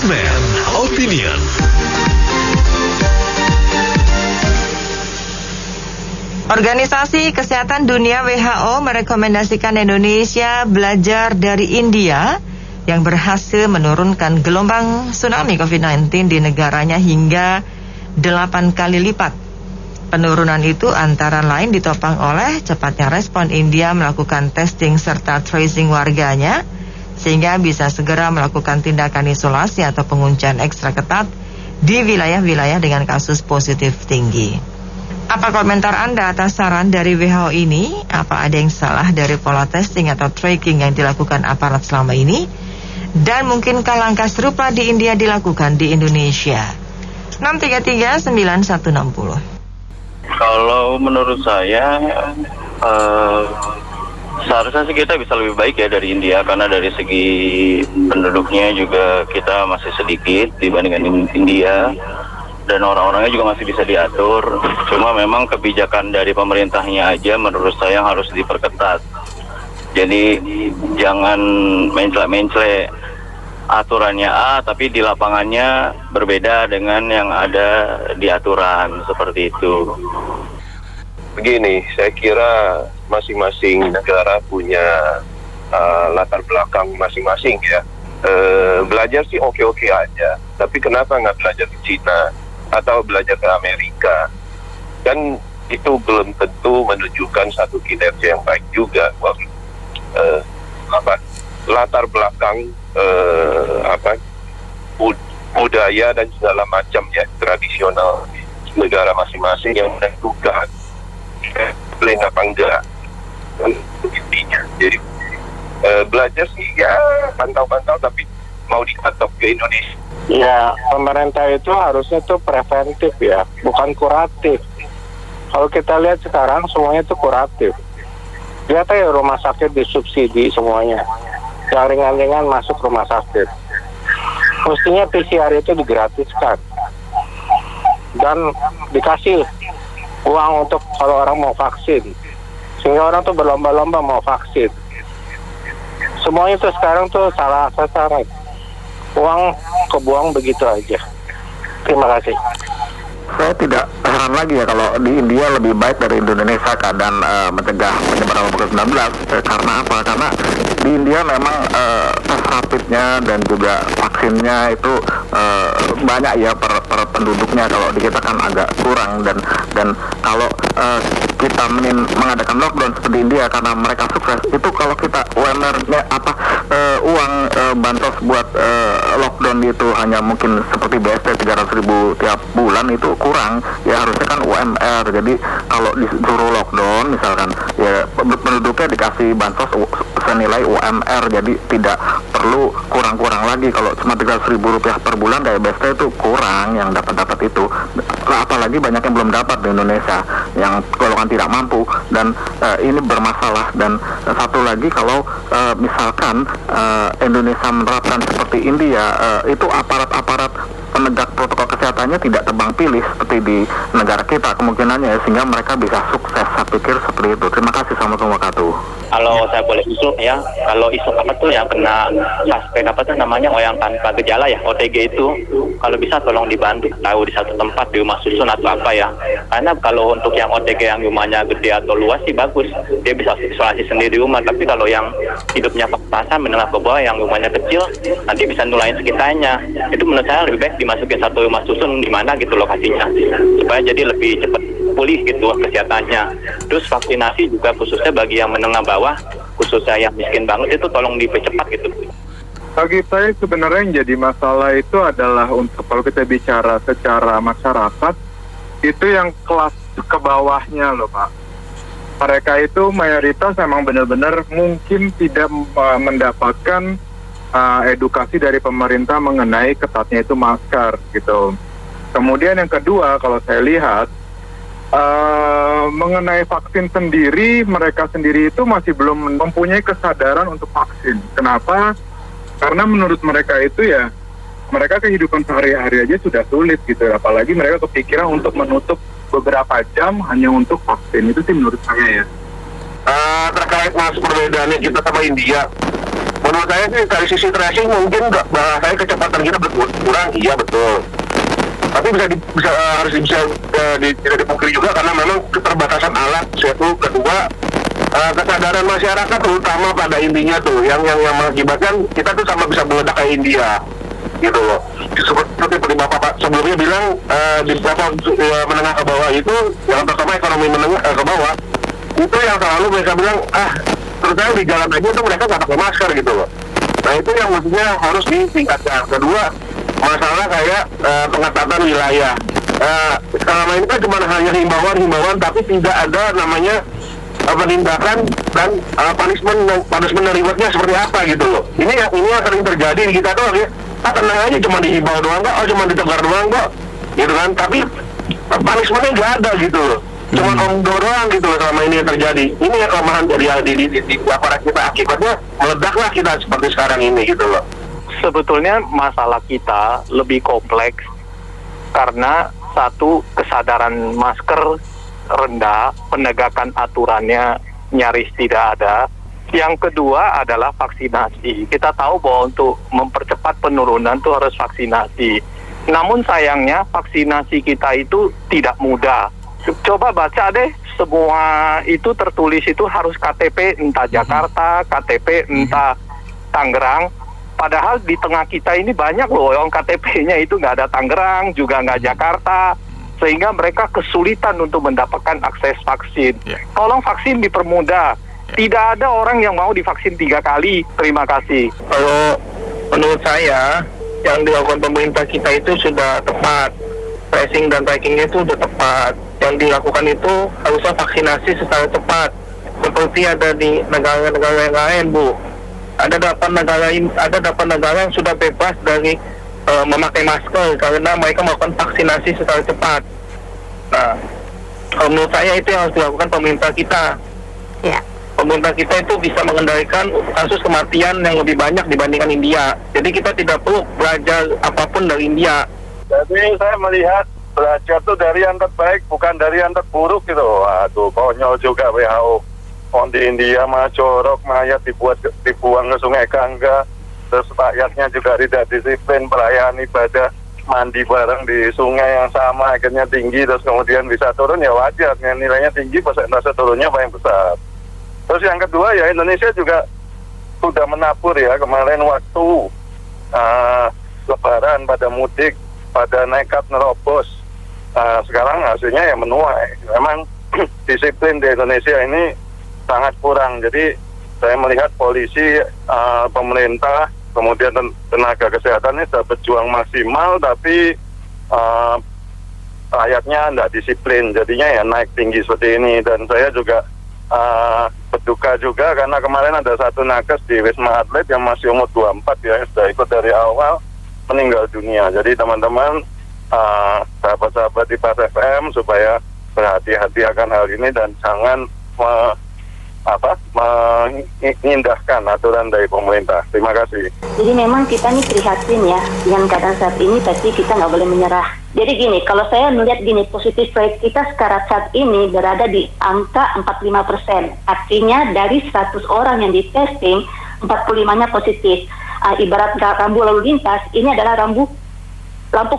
Segmen Opinion. Organisasi Kesehatan Dunia WHO merekomendasikan Indonesia belajar dari India yang berhasil menurunkan gelombang tsunami COVID-19 di negaranya hingga 8 kali lipat. Penurunan itu antara lain ditopang oleh cepatnya respon India melakukan testing serta tracing warganya, sehingga bisa segera melakukan tindakan isolasi atau penguncian ekstra ketat di wilayah-wilayah dengan kasus positif tinggi. Apa komentar Anda atas saran dari WHO ini? Apa ada yang salah dari pola testing atau tracking yang dilakukan aparat selama ini? Dan mungkinkah langkah serupa di India dilakukan di Indonesia? 633-9160. Kalau menurut saya seharusnya sih kita bisa lebih baik ya dari India, karena dari segi penduduknya juga kita masih sedikit dibandingkan India, dan orang-orangnya juga masih bisa diatur. Cuma memang kebijakan dari pemerintahnya aja menurut saya harus diperketat. Jadi jangan mencela-mencela aturannya A tapi di lapangannya berbeda dengan yang ada di aturan, seperti itu. Begini, saya kira masing-masing negara punya latar belakang masing-masing ya. Belajar sih oke-oke aja, tapi kenapa nggak belajar di Cina atau belajar ke Amerika? Kan itu belum tentu menunjukkan satu kinerja yang baik juga. Latar belakang budaya dan segala macam ya, tradisional negara masing-masing yang menentukan boleh apa enggak intinya. Jadi belajar sih ya pantau-pantau, tapi mau dikatok ke Indonesia. Ya, pemerintah itu harusnya tuh preventif ya, bukan kuratif. Kalau kita lihat sekarang semuanya itu kuratif. Lihat aja rumah sakit disubsidi semuanya, yang ringan-ringan masuk rumah sakit. Mestinya PCR itu digratiskan dan dikasih uang untuk kalau orang mau vaksin, sehingga orang tuh berlomba-lomba mau vaksin. Semuanya tuh sekarang tuh salah sasaran, uang kebuang begitu aja. Terima kasih. Saya tidak heran lagi ya kalau di India lebih baik dari Indonesia keadaan mencegah penyebaran COVID-19. Karena apa? Karena di India memang tes rapidnya dan juga vaksinnya itu banyak ya per penduduknya. Kalau di kita kan agak kurang, dan kalau kita mengadakan lockdown seperti India karena mereka sukses, itu kalau kita UMR-nya uang bansos buat lockdown itu hanya mungkin seperti BST 300.000 tiap bulan, itu kurang ya. Harusnya kan UMR. Jadi kalau disuruh lockdown misalkan ya penduduknya dikasih bansos senilai UMR, jadi tidak perlu kurang-kurang lagi. Kalau cuma 300.000 rupiah per bulan dari BST itu kurang yang dapat itu. Apalagi banyak yang belum dapat di Indonesia yang golongan tidak mampu, dan ini bermasalah. Dan satu lagi, kalau misalkan Indonesia menerapkan seperti India, itu aparat-aparat penegak protokol kesehatannya tidak tebang pilih seperti di negara kita kemungkinannya ya, sehingga mereka bisa sukses. Saya pikir seperti itu. Terima kasih. Assalamualaikum warahmatullahi wabarakatuh. Kalau saya boleh usul ya, kalau isu apa tuh yang kena suspek apa tuh namanya, oh yang tanpa gejala ya, OTG itu, kalau bisa tolong dibantu tahu di satu tempat di rumah susun atau apa ya. Karena kalau untuk yang OTG yang rumahnya gede atau luas sih bagus, dia bisa isolasi sendiri di rumah. Tapi kalau yang hidupnya pas-pasan menengah ke bawah yang rumahnya kecil, nanti bisa nularin sekitarnya. Itu menurut saya lebih baik dimasukin satu rumah susun di mana gitu lokasinya, supaya jadi lebih cepat pulih gitu kesehatannya. Terus vaksinasi juga khususnya bagi yang menengah bawah, khususnya yang miskin banget, itu tolong dipercepat gitu. Bagi saya sebenarnya yang jadi masalah itu adalah untuk kalau kita bicara secara masyarakat, itu yang kelas ke bawahnya loh Pak. Mereka itu mayoritas memang benar-benar mungkin tidak mendapatkan edukasi dari pemerintah mengenai ketatnya itu masker gitu. Kemudian yang kedua, kalau saya lihat mengenai vaksin sendiri, mereka sendiri itu masih belum mempunyai kesadaran untuk vaksin. Kenapa? Karena menurut mereka itu ya, mereka kehidupan sehari-hari aja sudah sulit gitu. Apalagi mereka kepikiran untuk menutup beberapa jam hanya untuk vaksin. Itu sih menurut saya ya. Terkait mas perbedaannya kita sama India, Menurut saya sih dari sisi tracing mungkin bahasanya kecepatan kita berkurang, iya betul. Tapi tidak dipungkiri juga karena memang keterbatasan alat. Satu, kedua kesadaran masyarakat terutama pada intinya tuh yang mengakibatkan kita tuh sama bisa meledak kayak India gitu loh. Seperti Bapak sebelumnya bilang di level menengah ke bawah itu yang pertama ekonomi menengah ke bawah itu yang selalu mereka bilang terutama di jalan aja tuh mereka nggak pakai masker gitu loh. Nah itu yang maksudnya harus ditingkatkan. Kedua, masalah kayak pengetatan wilayah. Selama ini kan cuma hanya himbauan tapi tidak ada namanya penindakan dan punishment dan rewardnya seperti apa gitu loh. Ini yang sering terjadi di kita doang ya. Tenang aja cuma dihimbau doang kok, cuma ditegur doang kok, gitu kan. Tapi punishmentnya nggak ada gitu loh. Cuma omdo doang gitu loh selama ini yang terjadi. Ini yang kelemahan dari di aparat kita, akibatnya meledaklah kita seperti sekarang ini gitu loh. Sebetulnya masalah kita lebih kompleks karena satu, kesadaran masker rendah, penegakan aturannya nyaris tidak ada. Yang kedua adalah vaksinasi. Kita tahu bahwa untuk mempercepat penurunan itu harus vaksinasi. Namun sayangnya vaksinasi kita itu tidak mudah. Coba baca deh, semua itu tertulis itu harus KTP entah Jakarta, KTP entah Tangerang. Padahal di tengah kita ini banyak loh yang KTP-nya itu nggak ada Tangerang, juga nggak Jakarta. Sehingga mereka kesulitan untuk mendapatkan akses vaksin. Tolong vaksin dipermudah. Tidak ada orang yang mau divaksin 3 kali. Terima kasih. Kalau menurut saya, yang dilakukan pemerintah kita itu sudah tepat. Tracing dan trackingnya itu sudah tepat. Yang dilakukan itu harusnya vaksinasi secara cepat. Seperti ada di negara-negara yang lain, Bu. Ada 8 negara yang sudah bebas dari memakai masker karena mereka melakukan vaksinasi secara cepat. Nah, menurut saya itu yang harus dilakukan pemerintah kita. Ya. Pemerintah kita itu bisa mengendalikan kasus kematian yang lebih banyak dibandingkan India. Jadi kita tidak perlu belajar apapun dari India. Jadi saya melihat belajar tuh dari yang terbaik, bukan dari yang terburuk gitu. Aduh, konyol juga WHO. Di India mah corok, mayat dibuang ke Sungai Gangga. Terus rakyatnya juga tidak disiplin, perayaan ibadah mandi bareng di sungai yang sama, akhirnya tinggi, terus kemudian bisa turun, ya wajar. Nilainya tinggi, persentase turunnya paling besar. Terus yang kedua ya Indonesia juga sudah menabur ya, kemarin waktu Lebaran pada mudik, pada nekat nerobos. Sekarang hasilnya ya menuai. Memang disiplin di Indonesia ini sangat kurang. Jadi saya melihat polisi, pemerintah, kemudian tenaga kesehatan ini sudah berjuang maksimal, tapi rakyatnya tidak disiplin. Jadinya ya naik tinggi seperti ini. Dan saya juga berduka juga karena kemarin ada satu nakes di Wisma Atlet yang masih umur 24 ya, sudah ikut dari awal, meninggal dunia. Jadi teman-teman, sahabat-sahabat di Pas FM supaya berhati-hati akan hal ini dan jangan mengindahkan aturan dari pemerintah. Terima kasih. Jadi memang kita nih prihatin ya dengan keadaan saat ini, tapi kita nggak boleh menyerah. Jadi gini, kalau saya melihat gini, positif rate kita sekarang saat ini berada di angka 45%. Artinya dari 100 orang yang di testing, 45-nya positif. Ibarat rambu lalu lintas, ini adalah lampu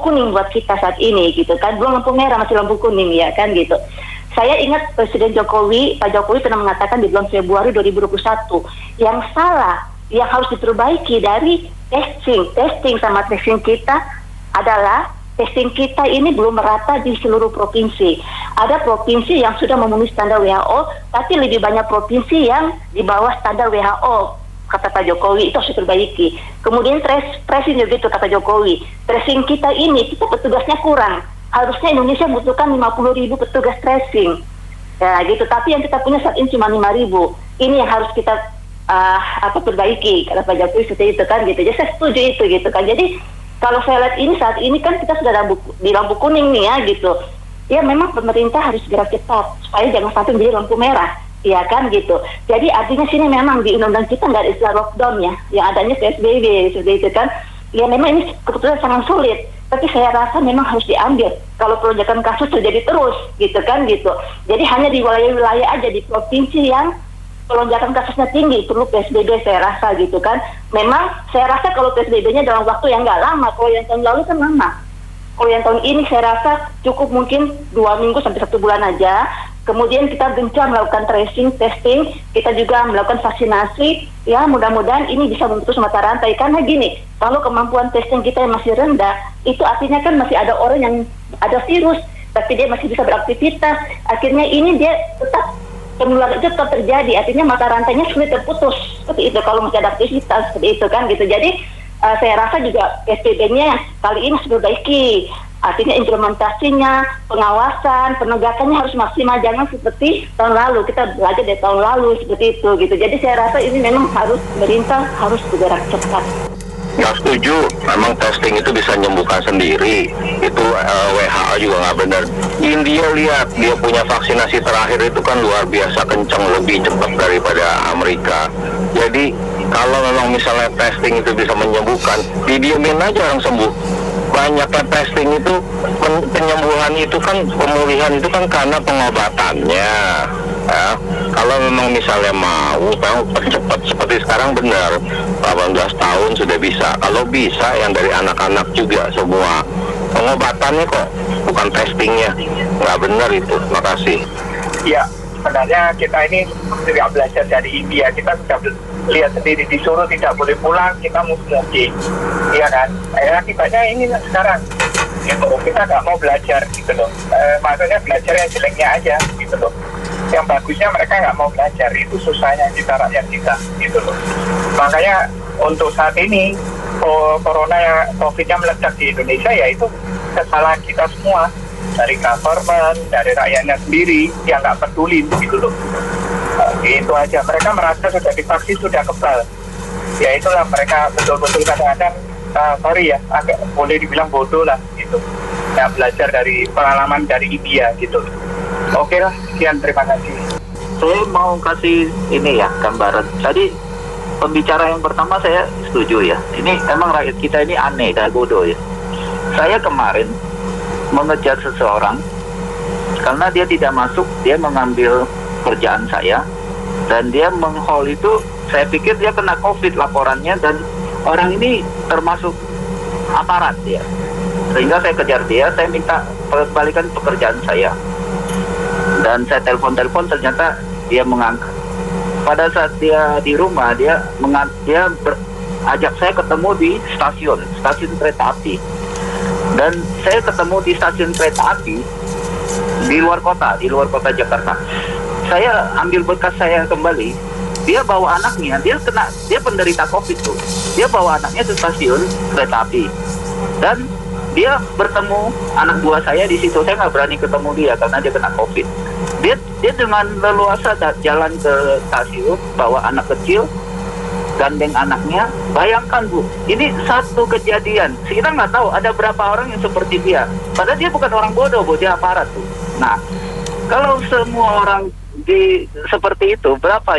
kuning buat kita saat ini gitu kan. Belum lampu merah, masih lampu kuning ya kan gitu. Saya ingat Presiden Jokowi, Pak Jokowi pernah mengatakan di bulan Februari 2021, yang salah, yang harus diperbaiki dari testing sama tracing kita adalah testing kita ini belum merata di seluruh provinsi. Ada provinsi yang sudah memenuhi standar WHO, tapi lebih banyak provinsi yang di bawah standar WHO, kata Pak Jokowi, itu harus diperbaiki. Kemudian tracing juga itu kata Jokowi. Tracing kita ini, kita petugasnya kurang. Harusnya Indonesia membutuhkan 50.000 petugas tracing. Ya gitu, tapi yang kita punya saat ini cuma 5.000. Ini yang harus kita perbaiki, kata Pak Jokowi seperti itu kan gitu. Jadi saya setuju itu gitu kan. Jadi kalau saya lihat ini saat ini kan kita sudah di lampu kuning nih ya gitu. Ya memang pemerintah harus gerak cepat supaya jangan sampai menjadi lampu merah. Ya kan gitu. Jadi artinya sini memang di undang-undang kita nggak ada istilah lockdown ya. Yang adanya PSBB seperti itu kan. Ya memang ini kebetulan sangat sulit. Tapi saya rasa memang harus diambil. Kalau lonjakan kasus terjadi terus gitu kan gitu. Jadi hanya di wilayah-wilayah aja di provinsi yang lonjakan kasusnya tinggi, perlu PSBB saya rasa gitu kan. Memang saya rasa kalau PSBB-nya dalam waktu yang nggak lama, kalau yang tahun lalu kan lama. Kalau yang tahun ini saya rasa cukup mungkin 2 minggu sampai 1 bulan aja. Kemudian kita gencar melakukan tracing, testing, kita juga melakukan vaksinasi. Ya mudah-mudahan ini bisa memutus mata rantai. Karena gini, kalau kemampuan testing kita yang masih rendah, itu artinya kan masih ada orang yang ada virus, tapi dia masih bisa beraktivitas. Akhirnya ini dia tetap penularan itu tetap terjadi, artinya mata rantainya sulit terputus seperti itu kalau masih ada aktivitas seperti itu kan gitu. Jadi saya rasa juga PSBB-nya kali ini harus diperbaiki, artinya implementasinya, pengawasan, penegakannya harus maksimal, jangan seperti tahun lalu, kita belajar dari tahun lalu seperti itu gitu. Jadi saya rasa ini memang harus pemerintah harus bergerak cepat. Nggak setuju, memang testing itu bisa menyembuhkan sendiri. Itu WHO juga nggak benar. India lihat, dia punya vaksinasi terakhir itu kan luar biasa kencang, lebih cepat daripada Amerika. Jadi kalau memang misalnya testing itu bisa menyembuhkan, didiemin aja orang sembuh. Banyaknya testing itu, penyembuhan itu kan, pemulihan itu kan karena pengobatannya. Ya, kalau memang misalnya mau percepat seperti sekarang benar 18 tahun sudah bisa. Kalau bisa yang dari anak-anak juga semua. Pengobatannya kok, bukan testingnya. Nggak benar itu. Makasih. Ya, sebenarnya kita ini tidak belajar dari India. Kita sudah lihat sendiri, disuruh tidak boleh pulang, kita mudik. Iya kan? Akibatnya ini sekarang. Gitu, kita nggak mau belajar gitu loh. Maksudnya belajar yang jeleknya aja gitu loh. Yang bagusnya mereka nggak mau belajar, itu susahnya kita rakyat kita gitu loh. Makanya untuk saat ini corona yang COVID-nya meledak di Indonesia, ya itu kesalahan kita semua, dari government, dari rakyatnya sendiri yang nggak peduli gitu loh. Itu aja, mereka merasa sudah divaksin sudah kebal, ya itulah mereka betul-betul kadang-kadang sorry ya, agak boleh dibilang bodoh lah gitu, nggak belajar dari pengalaman dari India gitu. Oke lah, sekian, terima kasih. Saya mau kasih ini ya, gambaran. Tadi pembicara yang pertama saya setuju ya. Ini emang rakyat kita ini aneh dan bodoh ya. Saya kemarin mengejar seseorang karena dia tidak masuk, dia mengambil kerjaan saya dan dia meng-haul itu. Saya pikir dia kena COVID laporannya, dan orang ini termasuk aparat ya. Sehingga saya kejar dia, saya minta kembalikan pekerjaan saya. Dan saya telepon-telepon, ternyata dia mengangkat. Pada saat dia di rumah, dia ajak saya ketemu di stasiun kereta api. Dan saya ketemu di stasiun kereta api di luar kota Jakarta. Saya ambil bekas saya kembali. Dia bawa anaknya, dia penderita COVID tuh. Dia bawa anaknya ke stasiun kereta api. Dan dia bertemu anak buah saya di situ. Saya nggak berani ketemu dia karena dia kena COVID. Dia dengan leluasa jalan ke stasiun, bawa anak kecil, gandeng anaknya. Bayangkan Bu, ini satu kejadian. Kita nggak tahu ada berapa orang yang seperti dia. Padahal dia bukan orang bodoh, Bu, dia aparat tuh. Nah, kalau semua orang seperti itu, berapa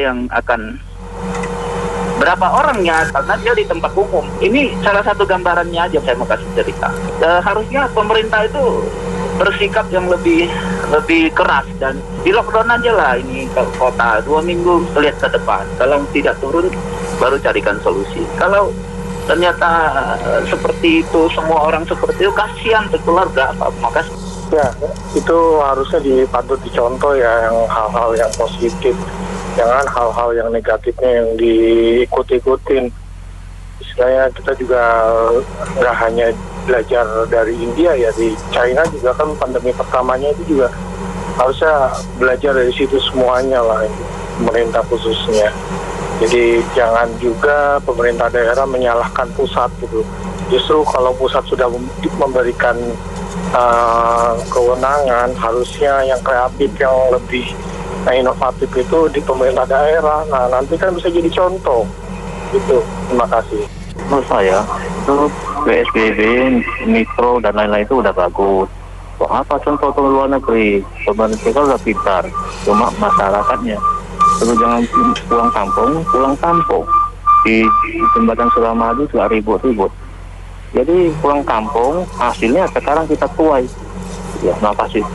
orangnya, karena dia di tempat umum. Ini salah satu gambarannya aja saya mau kasih cerita. Harusnya pemerintah itu bersikap yang lebih keras dan di lockdown aja lah ini ke kota 2 minggu, lihat ke depan. Kalau tidak turun baru carikan solusi. Kalau ternyata seperti itu, semua orang seperti itu, kasihan ke keluarga apa. Makasih. Ya, itu harusnya patut dicontoh ya, yang hal-hal yang positif. Jangan hal-hal yang negatifnya yang diikut-ikutin. Istilahnya kita juga nggak hanya belajar dari India ya, di China juga kan pandemi pertamanya itu juga harusnya belajar dari situ semuanya lah, pemerintah khususnya. Jadi jangan juga pemerintah daerah menyalahkan pusat gitu. Justru kalau pusat sudah memberikan kewenangan, harusnya yang kreatif, yang lebih inovatif itu di pemerintah daerah. Nah, nanti kan bisa jadi contoh gitu. Terima kasih. Menurut saya itu PSBB, mikro dan lain-lain itu udah bagus. Kok apa contoh luar negeri? Pemerintah udah pintar, cuma masyarakatnya. Terus jangan pulang kampung. Di jembatan Suramadu juga ribut-ribut. Jadi pulang kampung, hasilnya sekarang kita tuai. Ya, terima kasih.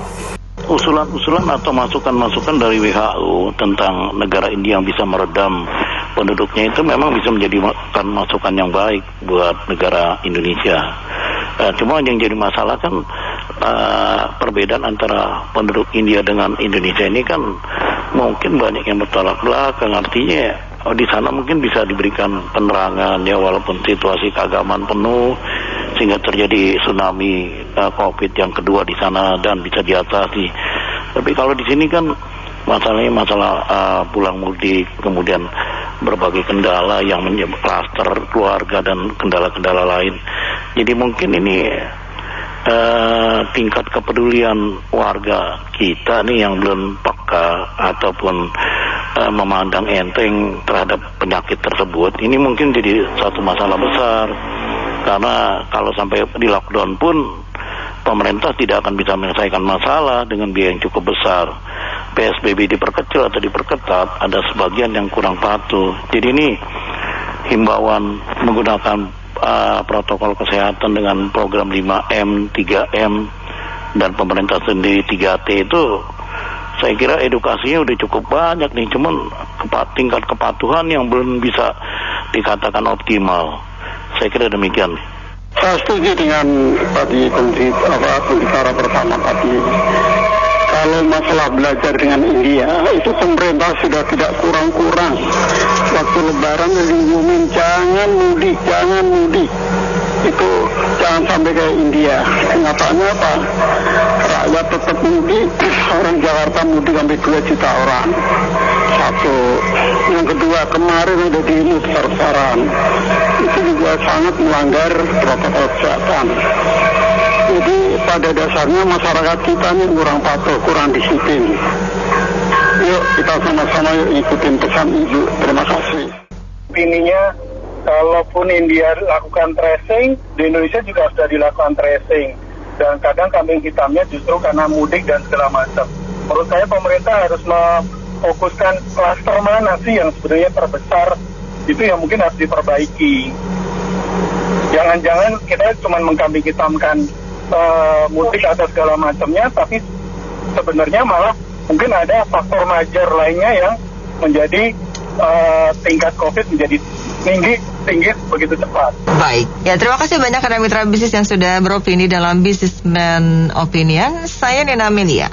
usulan-usulan atau masukan-masukan dari WHO tentang negara India yang bisa meredam penduduknya itu memang bisa menjadi masukan yang baik buat negara Indonesia. Cuma yang jadi masalah kan perbedaan antara penduduk India dengan Indonesia ini kan mungkin banyak yang bertolak belakang. Artinya di sana mungkin bisa diberikan penerangan ya, walaupun situasi keagamaan penuh sehingga terjadi tsunami COVID yang kedua di sana dan bisa diatasi. Tapi kalau di sini kan masalahnya masalah pulang mudik, kemudian berbagai kendala yang menyebabkan klaster keluarga dan kendala-kendala lain. Jadi mungkin ini tingkat kepedulian warga kita nih yang belum peka ataupun memandang enteng terhadap penyakit tersebut, ini mungkin jadi satu masalah besar. Karena kalau sampai di lockdown pun pemerintah tidak akan bisa menyelesaikan masalah dengan biaya yang cukup besar. PSBB diperkecil atau diperketat, ada sebagian yang kurang patuh. Jadi ini himbauan menggunakan protokol kesehatan dengan program 5M, 3M, dan pemerintah sendiri 3T itu saya kira edukasinya udah cukup banyak nih, cuman tingkat kepatuhan yang belum bisa dikatakan optimal. Saya kira demikian. Saya setuju dengan tadi pembicara pertama tadi. Kalau masalah belajar dengan India, itu pemerintah sudah tidak kurang-kurang. Waktu Lebaran diumumin jangan mudik. Itu jangan sampai kayak India. Kenyataannya apa? Rakyat tetap mudik, orang Jakarta mudik sampai 2 juta orang. Satu. Yang kedua, kemarin ada demo besar-besaran. Itu juga sangat melanggar protokol kesehatan. Jadi pada dasarnya masyarakat kita ini kurang patuh, kurang disiplin. Yuk kita sama-sama ikutin pesan Ibu. Terima kasih. Opininya, kalaupun India lakukan tracing, di Indonesia juga sudah dilakukan tracing. Dan kadang kambing hitamnya justru karena mudik dan segala macam. Menurut saya pemerintah harus memfokuskan klaster mana sih yang sebenarnya terbesar, itu yang mungkin harus diperbaiki. Jangan-jangan kita cuma mengkambing hitamkan mudik atau segala macamnya, tapi sebenarnya malah mungkin ada faktor major lainnya yang menjadi tingkat COVID menjadi tinggi begitu cepat. Baik, ya terima kasih banyak karena mitra bisnis yang sudah beropini dalam Businessman Opinion. Saya Nina Amelia.